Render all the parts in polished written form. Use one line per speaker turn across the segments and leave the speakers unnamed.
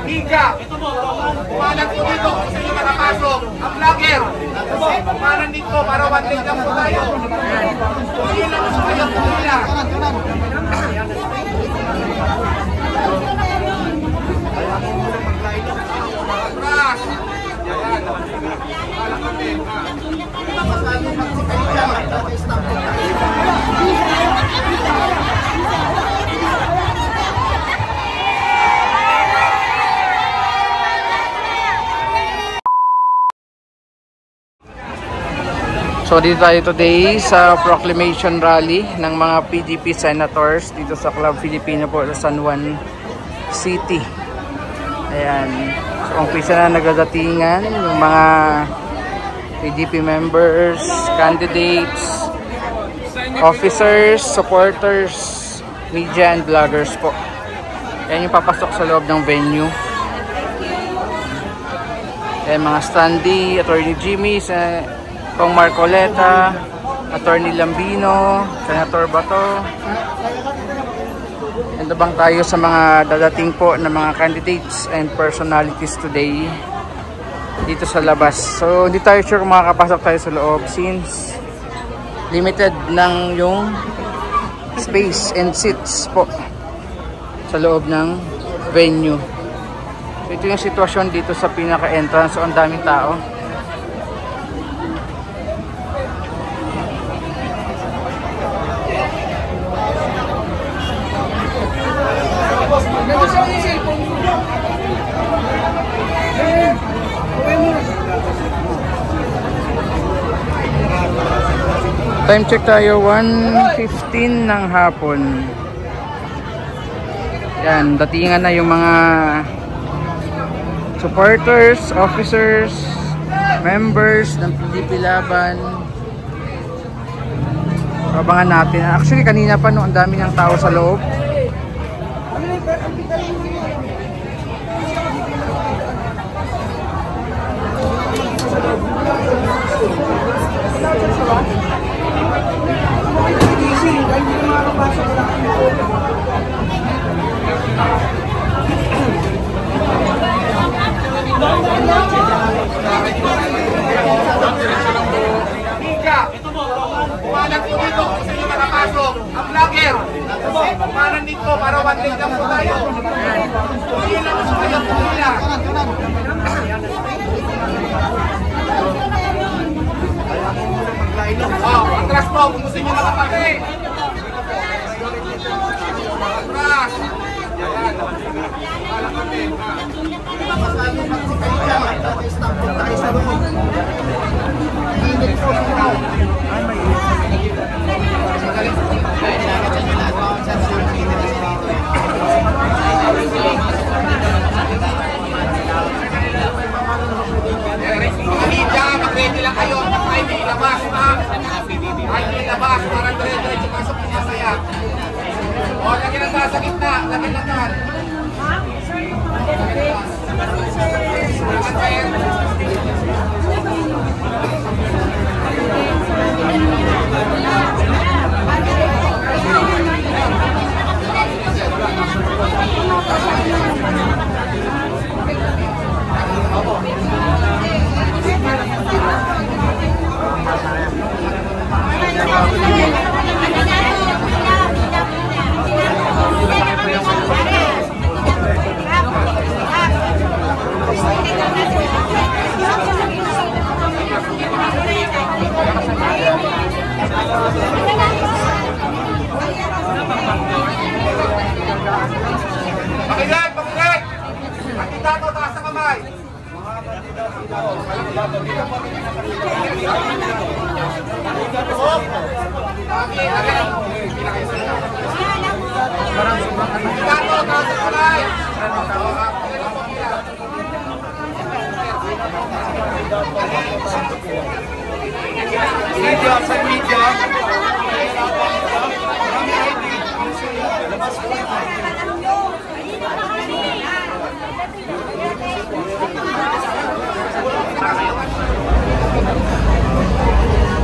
Media, pumalag po dito kung sino makapasok. Ang vlogger, pumalan dito para one day lang po tayo. Pumila na po kayo, pumila. Atras! Yan. Malak kami.
So dito tayo today sa proclamation rally ng mga PDP senators dito sa Club Filipino po sa San Juan City. Ayan. So umpisa na nagdadatingan yung mga PDP members, candidates, officers, supporters, media and vloggers po. Ayan yung papasok sa loob ng venue. Ayan mga standee, Attorney Jimmy, Kong Marcoleta, Attorney Lambino, Senator Bato. Nandabang tayo sa mga dadating po na mga candidates and personalities today dito sa labas. So hindi tayo sure kung makakapasok tayo sa loob since limited ng yung space and seats po sa loob ng venue. So ito yung sitwasyon dito sa pinaka-entrance. So ang daming tao. Time check tayo, 1:15 ng hapon. Yan, datingan na yung mga supporters, officers, members ng PDP Laban. Abangan natin. Actually, kanina pa no, ang dami ng tao sa loob.
Pumalag po dito kung sino makapasok. Ang vlogger, pumalan dito para one day lang po tayo. Pumila na po kayo, pumila. Atras po kung gusto nyo nakapake. Atras! Yan. Malak kami. Media, mag-ready lang kayo. Ay, may ilabas na. Ay, may ilabas. Parang dire-diretso pasok yung masaya. O, lagyan ang taas sa gitna. Lagyan lang yan. Pakilat! Pakilat! Ang kandidato, taas na kamay! Media, sa media.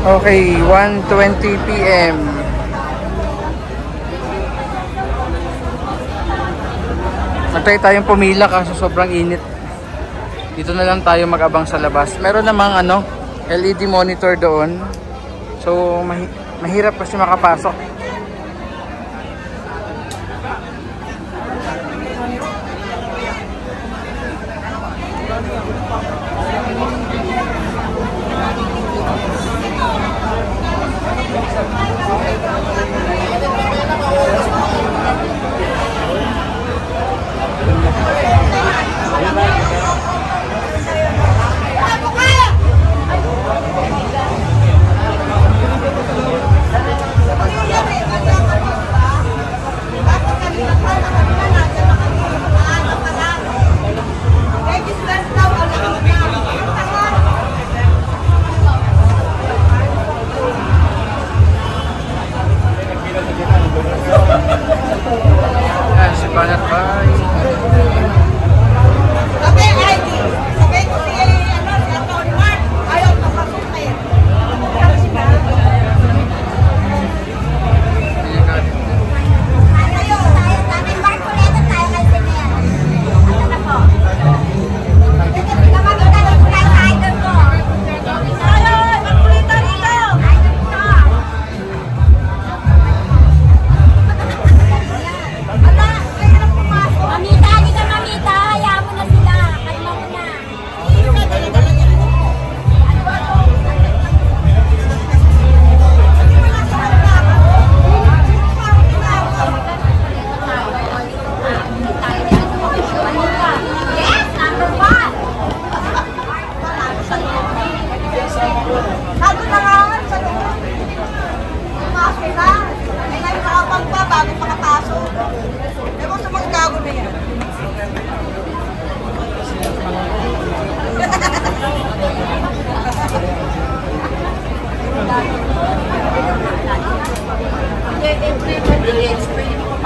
Okay, 1:20 PM. Nagtry tayong pumila kaso sobrang init. Dito na lang tayo mag-abang sa labas. Meron namang LED monitor doon. So mahirap kasi makapasok.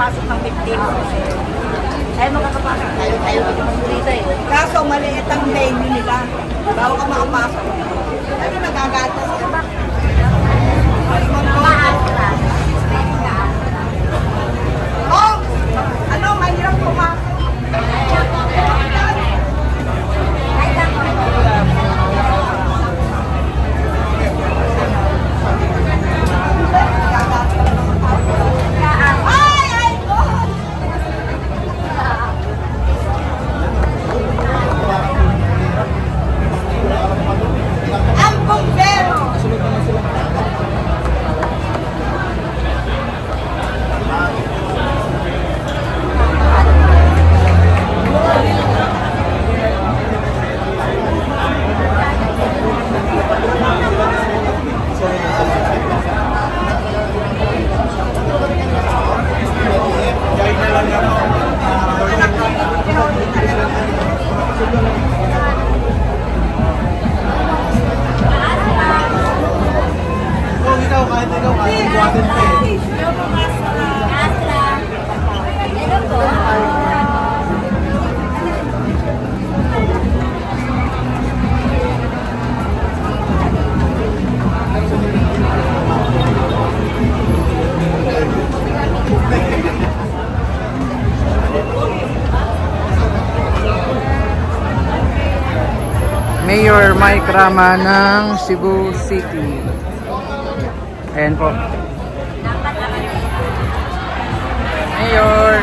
Pasok ng 15. Ay, makakapasok. Tayo dito eh. Kaso maliit ang menu nila. Bago ka makapasok. Ano nagagata siya? Oh! Ano? Mahirap pumasok.
Mayor Mike Rama ng Cebu City. Ayan po. Mayor!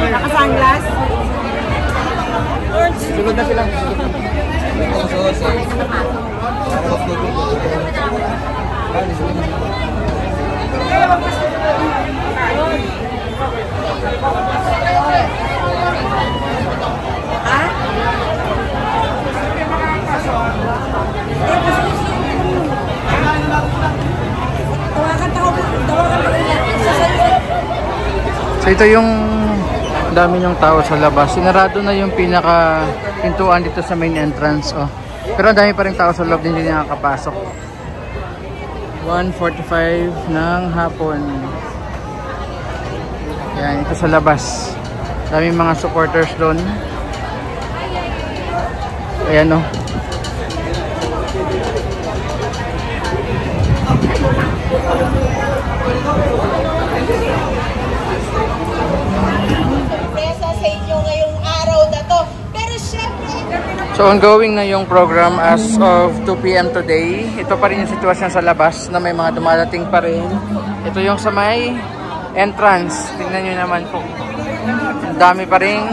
Nakasanglas?
Sunod na sila. So ito yung dami ng tao sa labas. Sinarado na yung pinaka pintuan dito sa main entrance. Oh. Pero ang dami pa rin tao sa loob, hindi nakakapasok. 1:45 ng hapon. Yan, ito sa labas. Daming mga supporters doon. Ayan oh. So ongoing na yung program as of 2 PM today. Ito pa rin yung sitwasyon sa labas na may mga dumadating pa rin. Ito yung sa may entrance. Tingnan nyo naman po. Ang dami pa rin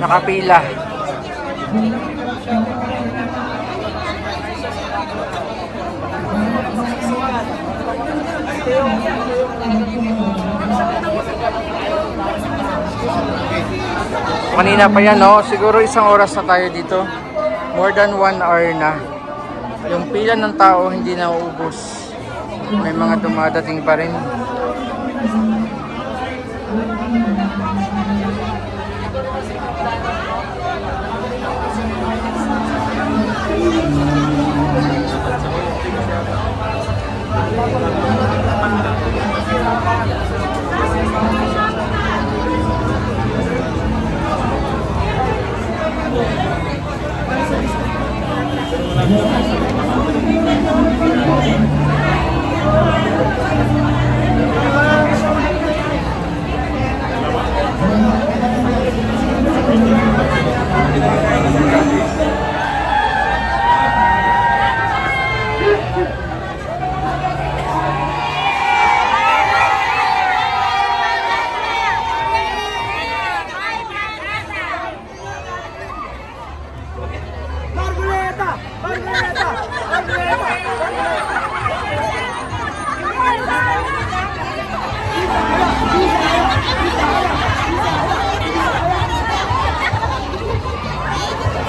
nakapila. Kanina pa yan, no? Siguro isang oras na tayo dito. More than 1 hour na. Yung pila ng tao hindi na uubos. May mga dumadating pa rin.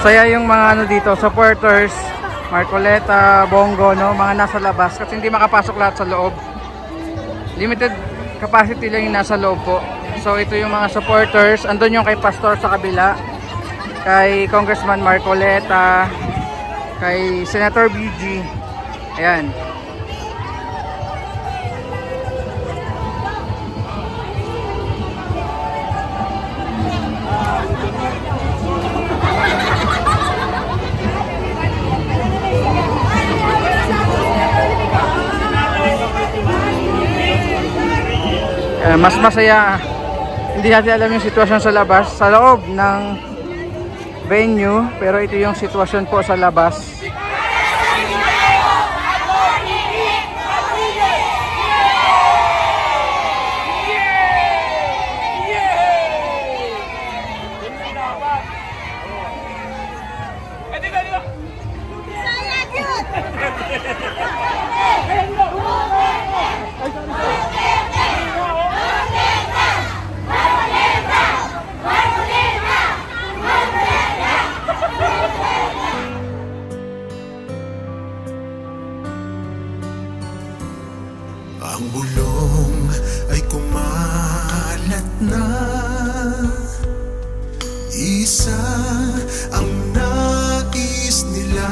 Saya yung mga ano dito, supporters, Marcoleta, Bongo, no, mga nasa labas kasi hindi makapasok lahat sa loob. Limited capacity lang yung nasa loob po. So ito yung mga supporters, andun yung kay Pastor sa kabila, kay Congressman Marcoleta, kay Senator BG. Ayan. Mas masaya, hindi natin alam yung sitwasyon sa labas, sa loob ng venue, pero ito yung sitwasyon po sa labas.
Ang bulong ay kumalat na, isa ang nais nila,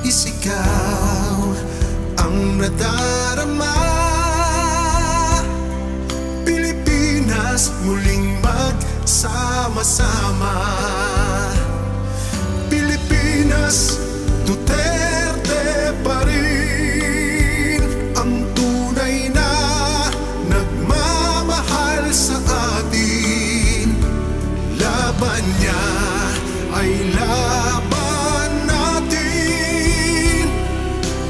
isigaw ang nadarama. Pilipinas muling magsama-sama. Pilipinas, Duterte pa rin. Laban niya ay laban natin.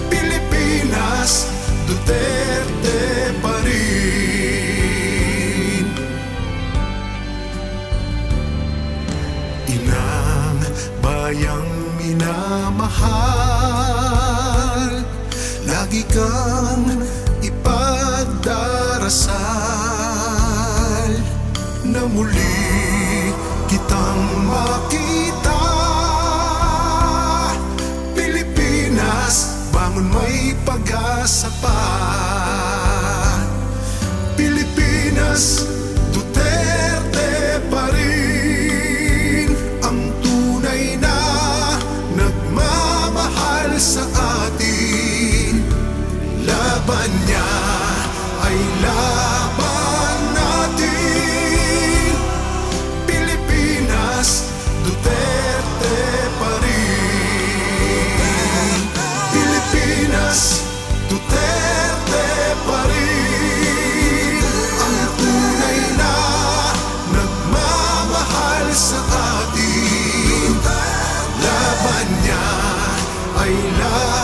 Pilipinas, Duterte pa rin. Inang bayang minamahal, lagi kang ipagdarasal na muli kitang makita. Pilipinas, bangon, may pag-asa pa. Pilipinas, Duterte pa rin. Ang tunay na nagmamahal sa atin. Laban niya ay laban natin. Duterte pa rin. Pilipinas, Duterte pa rin. Ang tunay ay laban